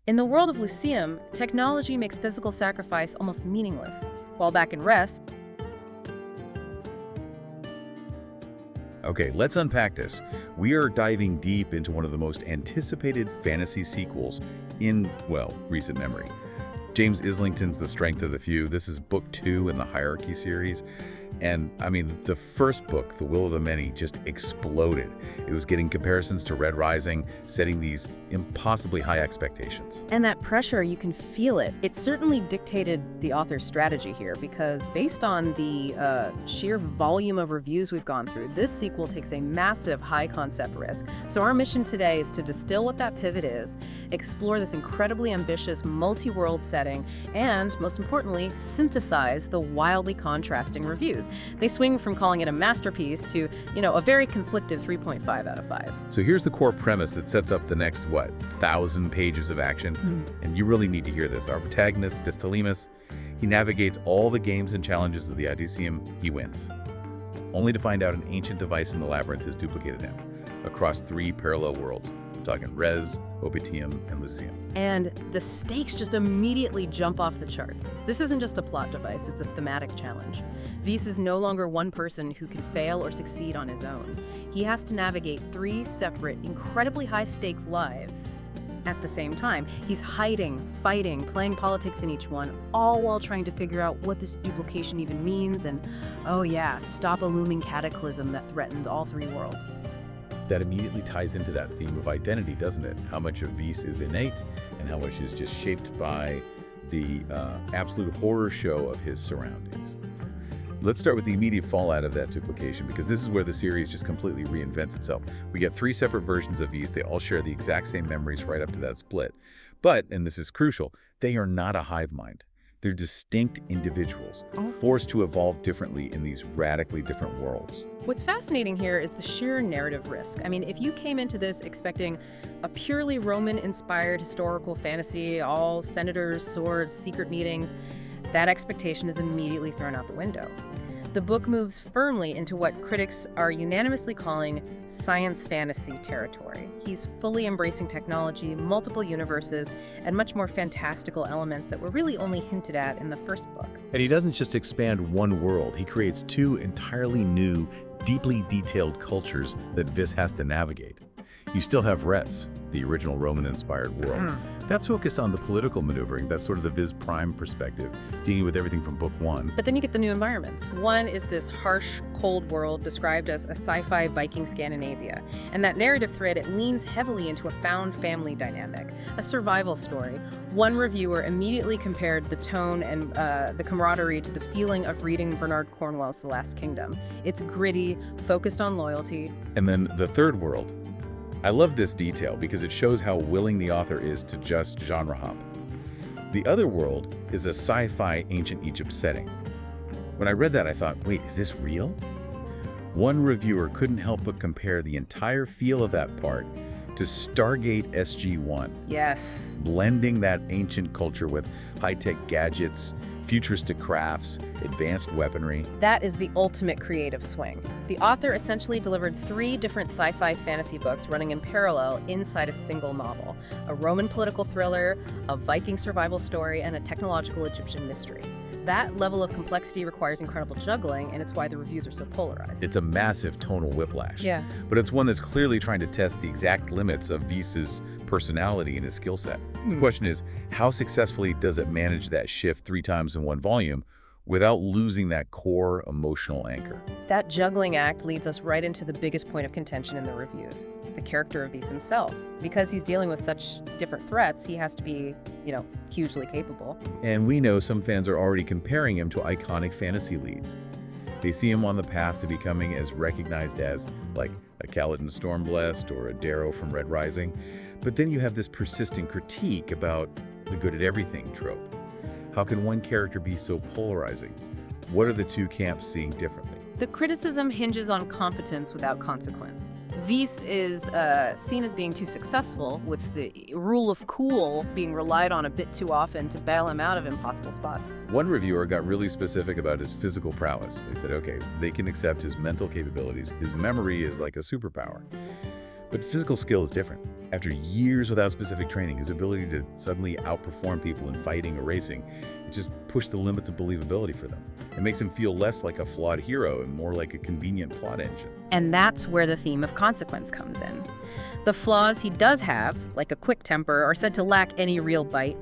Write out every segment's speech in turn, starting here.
In the world of Luceum, technology makes physical sacrifice almost meaningless, while back in Rest, Okay, let's unpack this. We are diving deep into one of the most anticipated fantasy sequels in, well, recent memory. James Islington's The Strength of the Few. This is book 2 in the Hierarchy series. And, I mean, the first book, The Will of the Many, just exploded. It was getting comparisons to Red Rising, setting these impossibly high expectations. and that pressure, you can feel it. It certainly dictated the author's strategy here, because based on the sheer volume of reviews we've gone through, this sequel takes a massive high-concept risk. So our mission today is to distill what that pivot is, explore this incredibly ambitious multi-world setting, and, most importantly, synthesize the wildly contrasting reviews. They swing from calling it a masterpiece to, a very conflicted 3.5 out of 5. So here's the core premise that sets up the next, 1,000 pages of action. And you really need to hear this. Our protagonist, Vis Telimus, he navigates all the games and challenges of the Obiteum. He wins, only to find out an ancient device in the labyrinth has duplicated him across 3 parallel worlds. I'm talking Res, Obiteum, and Luceum. And the stakes just immediately jump off the charts. This isn't just a plot device, it's a thematic challenge. Vis is no longer one person who can fail or succeed on his own. He has to navigate 3 separate, incredibly high-stakes lives at the same time. He's hiding, fighting, playing politics in each one, all while trying to figure out what this duplication even means and, oh yeah, stop a looming cataclysm that threatens all 3 worlds. That immediately ties into that theme of identity, doesn't it? How much of Vis is innate and how much is just shaped by the absolute horror show of his surroundings. Let's start with the immediate fallout of that duplication, because this is where the series just completely reinvents itself. We get 3 separate versions of Vis. They all share the exact same memories right up to that split. But, and this is crucial, they are not a hive mind. They're distinct individuals, forced to evolve differently in these radically different worlds. What's fascinating here is the sheer narrative risk. I mean, if you came into this expecting a purely Roman-inspired historical fantasy, all senators, swords, secret meetings, that expectation is immediately thrown out the window. The book moves firmly into what critics are unanimously calling science fantasy territory. He's fully embracing technology, multiple universes, and much more fantastical elements that were really only hinted at in the first book. And he doesn't just expand one world, he creates 2 entirely new, deeply detailed cultures that Vis has to navigate. You still have Res, the original Roman-inspired world. That's focused on the political maneuvering. That's sort of the Vis Prime perspective, dealing with everything from book 1. But then you get the new environments. One is this harsh, cold world described as a sci-fi Viking Scandinavia. And that narrative thread, it leans heavily into a found family dynamic, a survival story. One reviewer immediately compared the tone and the camaraderie to the feeling of reading Bernard Cornwell's The Last Kingdom. It's gritty, focused on loyalty. And then the third world. I love this detail because it shows how willing the author is to just genre hop. The other world is a sci-fi ancient Egypt setting. When I read that, I thought, wait, is this real? One reviewer couldn't help but compare the entire feel of that part to Stargate SG-1. Yes. Blending that ancient culture with high-tech gadgets, futuristic crafts, advanced weaponry. That is the ultimate creative swing. The author essentially delivered 3 different sci-fi fantasy books running in parallel inside a single novel. A Roman political thriller, a Viking survival story, and a technological Egyptian mystery. That level of complexity requires incredible juggling, and it's why the reviews are so polarized. It's a massive tonal whiplash. Yeah. But it's one that's clearly trying to test the exact limits of Vis's personality and his skill set. The question is, how successfully does it manage that shift 3 times in one volume without losing that core emotional anchor? That juggling act leads us right into the biggest point of contention in the reviews, the character of Vis himself. Because he's dealing with such different threats, he has to be, hugely capable. And we know some fans are already comparing him to iconic fantasy leads. They see him on the path to becoming as recognized as, like, a Kaladin Stormblessed or a Darrow from Red Rising. But then you have this persistent critique about the good-at-everything trope. How can one character be so polarizing? What are the 2 camps seeing differently? The criticism hinges on competence without consequence. Vis is seen as being too successful, with the rule of cool being relied on a bit too often to bail him out of impossible spots. One reviewer got really specific about his physical prowess. They said, okay, they can accept his mental capabilities. His memory is like a superpower. But physical skill is different. After years without specific training, his ability to suddenly outperform people in fighting or racing, it just pushed the limits of believability for them. It makes him feel less like a flawed hero and more like a convenient plot engine. And that's where the theme of consequence comes in. The flaws he does have, like a quick temper, are said to lack any real bite.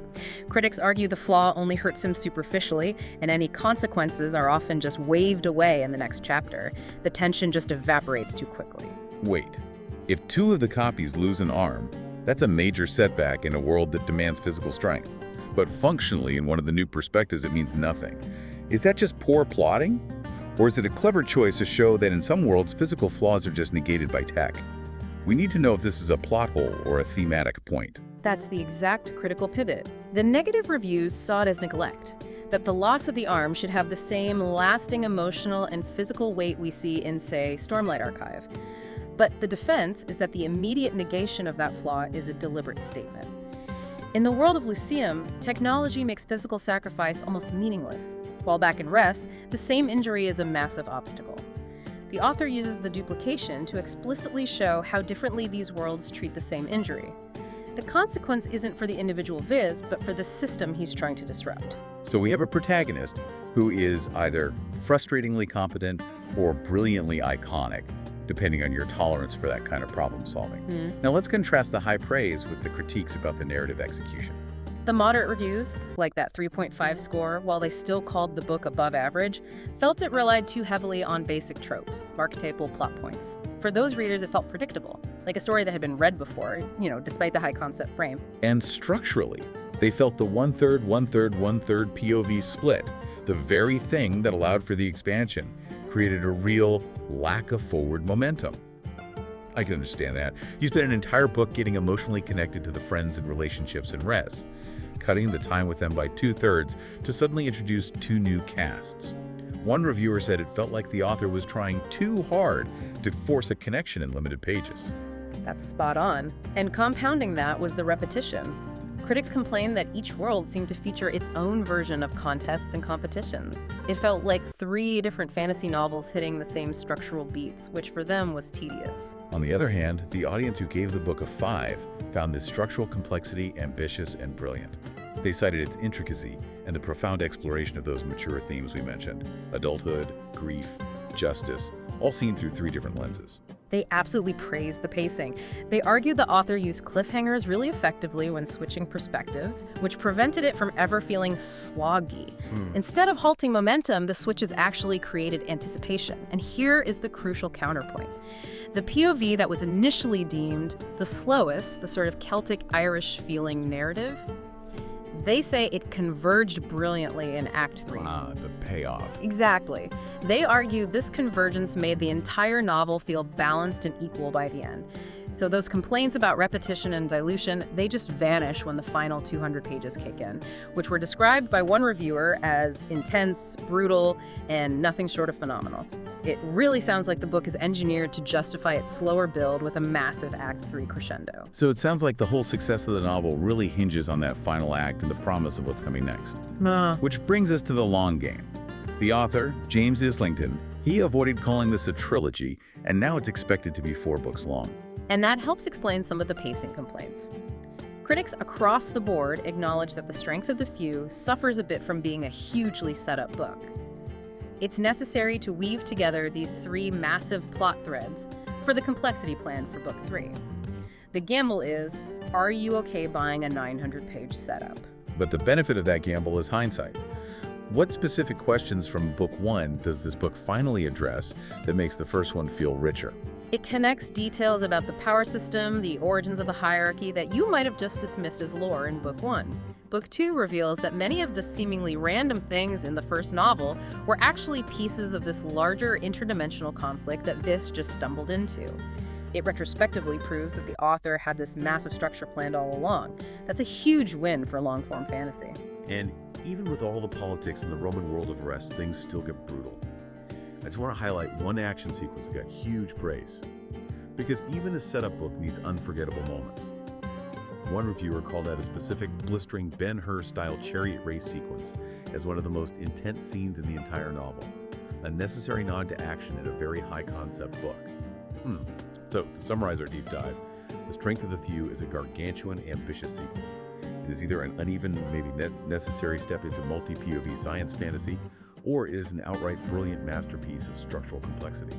Critics argue the flaw only hurts him superficially, and any consequences are often just waved away in the next chapter. The tension just evaporates too quickly. Wait, if 2 of the copies lose an arm, that's a major setback in a world that demands physical strength. But functionally, in one of the new perspectives, it means nothing. Is that just poor plotting? Or is it a clever choice to show that in some worlds, physical flaws are just negated by tech? We need to know if this is a plot hole or a thematic point. That's the exact critical pivot. The negative reviews saw it as neglect, that the loss of the arm should have the same lasting emotional and physical weight we see in, say, Stormlight Archive. But the defense is that the immediate negation of that flaw is a deliberate statement. In the world of Luceum, technology makes physical sacrifice almost meaningless, while back in Res, the same injury is a massive obstacle. The author uses the duplication to explicitly show how differently these worlds treat the same injury. The consequence isn't for the individual Vis, but for the system he's trying to disrupt. So we have a protagonist who is either frustratingly competent or brilliantly iconic, depending on your tolerance for that kind of problem solving. Now let's contrast the high praise with the critiques about the narrative execution. The moderate reviews, like that 3.5 score, while they still called the book above average, felt it relied too heavily on basic tropes, archetypal plot points. For those readers, it felt predictable, like a story that had been read before, despite the high concept frame. And structurally, they felt the one-third, one-third, one-third POV split, the very thing that allowed for the expansion, created a real lack of forward momentum. I can understand that. You spent an entire book getting emotionally connected to the friends and relationships in Res, cutting the time with them by 2/3 to suddenly introduce 2 new casts. One reviewer said it felt like the author was trying too hard to force a connection in limited pages. That's spot on. And compounding that was the repetition. Critics complained that each world seemed to feature its own version of contests and competitions. It felt like 3 different fantasy novels hitting the same structural beats, which for them was tedious. On the other hand, the audience who gave the book a 5 found this structural complexity ambitious and brilliant. They cited its intricacy and the profound exploration of those mature themes we mentioned: adulthood, grief, justice, all seen through 3 different lenses. They absolutely praised the pacing. They argued the author used cliffhangers really effectively when switching perspectives, which prevented it from ever feeling sloggy. Instead of halting momentum, the switches actually created anticipation. And here is the crucial counterpoint. The POV that was initially deemed the slowest, the sort of Celtic Irish feeling narrative, they say it converged brilliantly in Act 3. The payoff. Exactly. They argue this convergence made the entire novel feel balanced and equal by the end. So those complaints about repetition and dilution, they just vanish when the final 200 pages kick in, which were described by one reviewer as intense, brutal, and nothing short of phenomenal. It really sounds like the book is engineered to justify its slower build with a massive Act 3 crescendo. So it sounds like the whole success of the novel really hinges on that final act and the promise of what's coming next. Which brings us to the long game. The author, James Islington, he avoided calling this a trilogy, and now it's expected to be 4 books long. And that helps explain some of the pacing complaints. Critics across the board acknowledge that the strength of the few suffers a bit from being a hugely set-up book. It's necessary to weave together these 3 massive plot threads for the complexity plan for Book 3. The gamble is, are you okay buying a 900-page setup? But the benefit of that gamble is hindsight. What specific questions from Book 1 does this book finally address that makes the first one feel richer? It connects details about the power system, the origins of the hierarchy that you might have just dismissed as lore in Book 1. Book 2 reveals that many of the seemingly random things in the first novel were actually pieces of this larger interdimensional conflict that Vis just stumbled into. It retrospectively proves that the author had this massive structure planned all along. That's a huge win for long-form fantasy. And even with all the politics in the Roman world of Res, things still get brutal. I just want to highlight one action sequence that got huge praise, because even a setup book needs unforgettable moments. One reviewer called out a specific blistering Ben-Hur-style chariot race sequence as one of the most intense scenes in the entire novel, a necessary nod to action in a very high-concept book. So So, to summarize our deep dive, The Strength of the Few is a gargantuan, ambitious sequel. It is either an uneven, maybe necessary step into multi-POV science fantasy, or it is an outright brilliant masterpiece of structural complexity.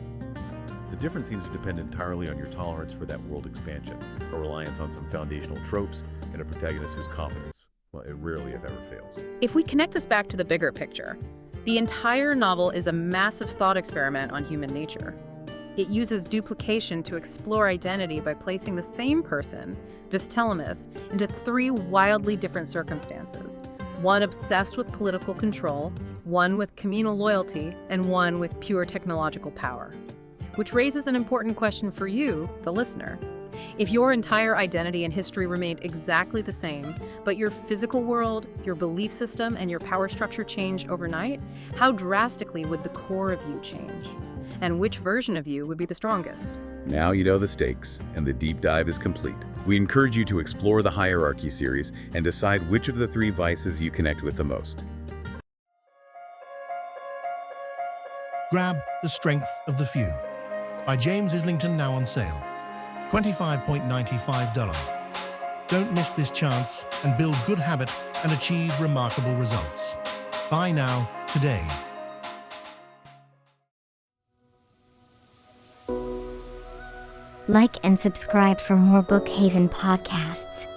The difference seems to depend entirely on your tolerance for that world expansion, a reliance on some foundational tropes, and a protagonist whose confidence, well, it rarely, if ever, fails. If we connect this back to the bigger picture, the entire novel is a massive thought experiment on human nature. It uses duplication to explore identity by placing the same person, Vis Telimus, into 3 wildly different circumstances. One obsessed with political control, one with communal loyalty, and one with pure technological power. Which raises an important question for you, the listener. If your entire identity and history remained exactly the same, but your physical world, your belief system, and your power structure changed overnight, how drastically would the core of you change? And which version of you would be the strongest? Now you know the stakes, and the deep dive is complete. We encourage you to explore the Hierarchy series and decide which of the 3 vices you connect with the most. Grab The Strength of the Few by James Islington, now on sale. $25.95. Don't miss this chance and build good habit and achieve remarkable results. Buy now, today. Like and subscribe for more Bookhaven podcasts.